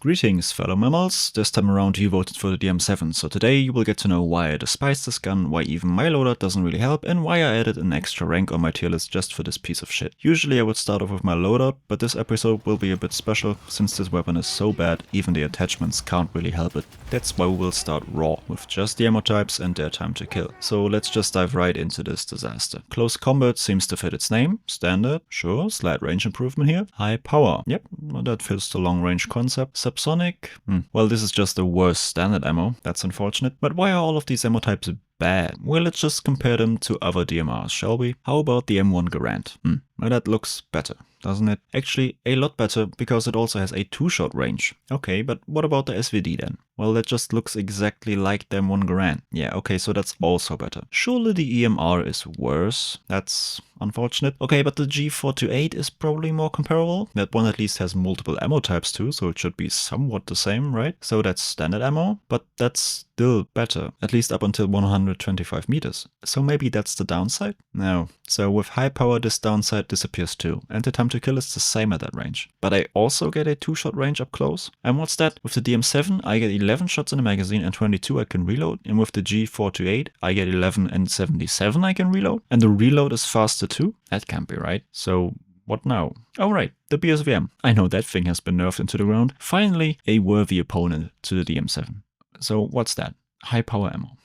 Greetings fellow mammals, this time around you voted for the DM7, so today you will get to know why I despise this gun, why even my loadout doesn't really help, and why I added an extra rank on my tier list just for this piece of shit. Usually I would start off with my loadout, but this episode will be a bit special since this weapon is so bad even the attachments can't really help it. That's why we will start raw, with just the ammo types and their time to kill. So let's just dive right into this disaster. Close combat seems to fit its name, standard, sure, slight range improvement here. High power, yep, well, that fits the long range concept. Subsonic, well, this is just the worst standard ammo, that's unfortunate. But why are all of these ammo types bad? Well, let's just compare them to other DMRs, shall we? How about the M1 Garand? Well, that looks better, doesn't it? Actually, a lot better, because it also has a 2-shot range. Okay, but what about the SVD then? Well, that just looks exactly like the M1 Garand. Yeah, okay, so that's also better. Surely the EMR is worse. That's unfortunate. Okay, but the G428 is probably more comparable. That one at least has multiple ammo types too, so it should be somewhat the same, right? So that's standard ammo, but that's still better, at least up until 125 meters. So maybe that's the downside? No. So with high power, this downside disappears too, and the time to kill is the same at that range. But I also get a 2-shot range up close. And what's that? With the DM7, I get 11 shots in the magazine and 22 I can reload, and with the G428, I get 11 and 77 I can reload, and the reload is faster too? That can't be right. So what now? Oh right, the BSVM. I know that thing has been nerfed into the ground. Finally, a worthy opponent to the DM7. So what's that? High power ammo.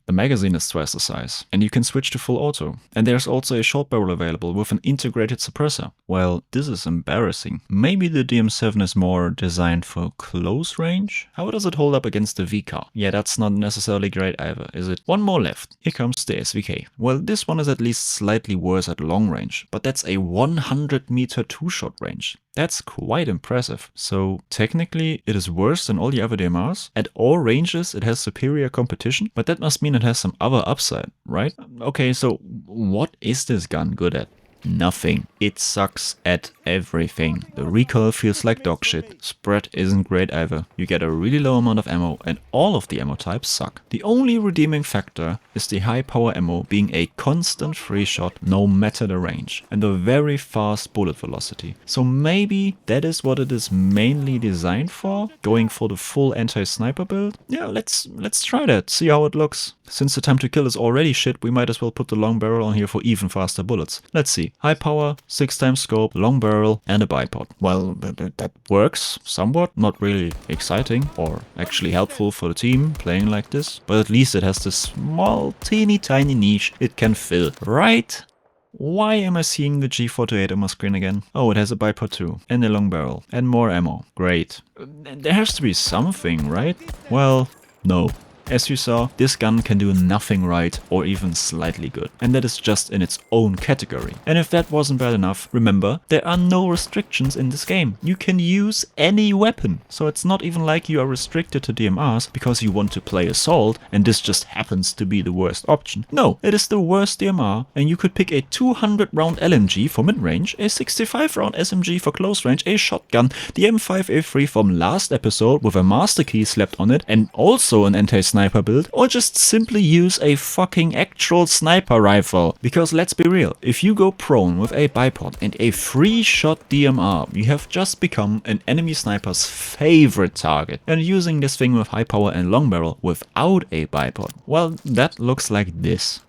The magazine is twice the size, and you can switch to full auto. And there's also a short barrel available with an integrated suppressor. Well, this is embarrassing. Maybe the DM7 is more designed for close range? How does it hold up against the VCAR? Yeah, that's not necessarily great either, is it? One more left. Here comes the SVK. Well, this one is at least slightly worse at long range, but that's a 100 meter 2-shot range. That's quite impressive. So technically it is worse than all the other DMRs. At all ranges it has superior competition, but that must mean it has some other upside, right? Okay, so what is this gun good at? Nothing. It sucks at everything. The recoil feels like dog shit. Spread isn't great either. You get a really low amount of ammo and all of the ammo types suck. The only redeeming factor is the high power ammo being a constant free shot no matter the range and a very fast bullet velocity. So maybe that is what it is mainly designed for? Going for the full anti-sniper build? Yeah, let's try that, see how it looks. Since the time to kill is already shit, we might as well put the long barrel on here for even faster bullets. Let's see. High power, 6x scope, long barrel and a bipod. Well, that works somewhat. Not really exciting or actually helpful for the team playing like this. But at least it has this small teeny tiny niche it can fill, right? Why am I seeing the G428 on my screen again? Oh, it has a bipod too, and a long barrel, and more ammo. Great. There has to be something, right? Well, no. As you saw, this gun can do nothing right or even slightly good. And that is just in its own category. And if that wasn't bad enough, remember, there are no restrictions in this game. You can use any weapon. So it's not even like you are restricted to DMRs because you want to play assault and this just happens to be the worst option. No, it is the worst DMR and you could pick a 200 round LMG for mid-range, a 65 round SMG for close range, a shotgun, the M5A3 from last episode with a master key slapped on it and also an anti-sniper build, or just simply use a fucking actual sniper rifle. Because let's be real, if you go prone with a bipod and a free shot DMR, you have just become an enemy sniper's favorite target. And using this thing with high power and long barrel without a bipod, well, that looks like this.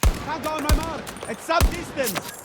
Can't go on my mark. It's some distance.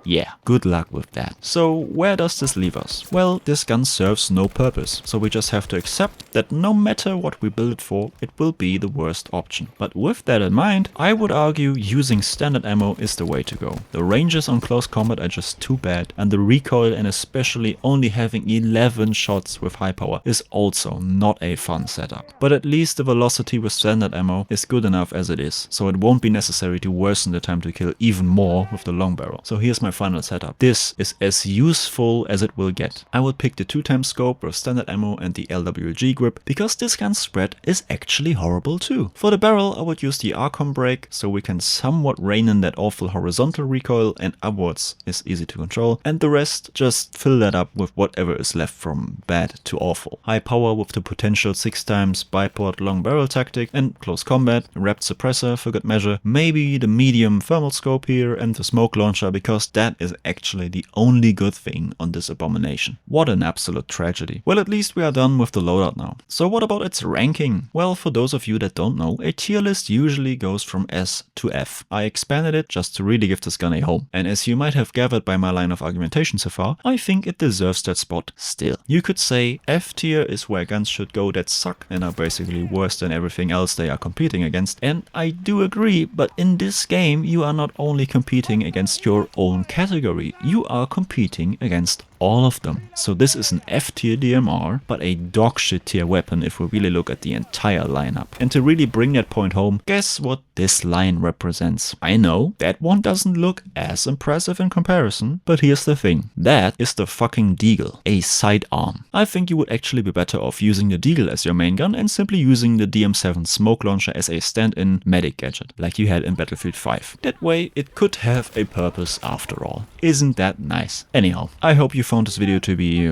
Yeah, good luck with that. So where does this leave us? Well, this gun serves no purpose, so we just have to accept that no matter what we build it for, it will be the worst option. But with that in mind, I would argue using standard ammo is the way to go. The ranges on close combat are just too bad, and the recoil and especially only having 11 shots with high power is also not a fun setup. But at least the velocity with standard ammo is good enough as it is, so it won't be necessary to worsen the time to kill even more with the long barrel. So here's my final setup. This is as useful as it will get. I would pick the 2x scope with standard ammo and the LWG grip because this gun's spread is actually horrible too. For the barrel I would use the Archon brake so we can somewhat rein in that awful horizontal recoil, and upwards is easy to control, and the rest just fill that up with whatever is left from bad to awful. High power with the potential 6x bipod long barrel tactic and close combat, wrapped suppressor for good measure, maybe the medium thermal scope here and the smoke launcher because that is actually the only good thing on this abomination. What an absolute tragedy. Well, at least we are done with the loadout now. So what about its ranking? Well, for those of you that don't know, a tier list usually goes from S to F. I expanded it just to really give this gun a home. And as you might have gathered by my line of argumentation so far, I think it deserves that spot still. You could say F tier is where guns should go that suck and are basically worse than everything else they are competing against. And I do agree, but in this game you are not only competing against your own category, you are competing against all of them. So this is an F tier DMR, but a dogshit tier weapon if we really look at the entire lineup. And to really bring that point home, guess what this line represents? I know that one doesn't look as impressive in comparison, but here's the thing. That is the fucking Deagle, a sidearm. I think you would actually be better off using the Deagle as your main gun and simply using the DM7 smoke launcher as a stand-in medic gadget, like you had in Battlefield 5. That way it could have a purpose after all. Isn't that nice? Anyhow, I hope you found this video to be,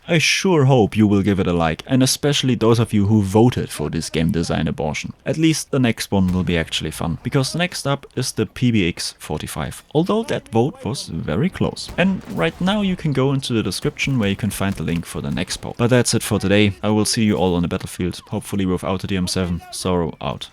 I sure hope you will give it a like, and especially those of you who voted for this game design abortion. At least the next one will be actually fun, because next up is the PBX45, although that vote was very close. And right now you can go into the description where you can find the link for the next poll. But that's it for today. I will see you all on the battlefield, hopefully without the DM7. Sorrow out.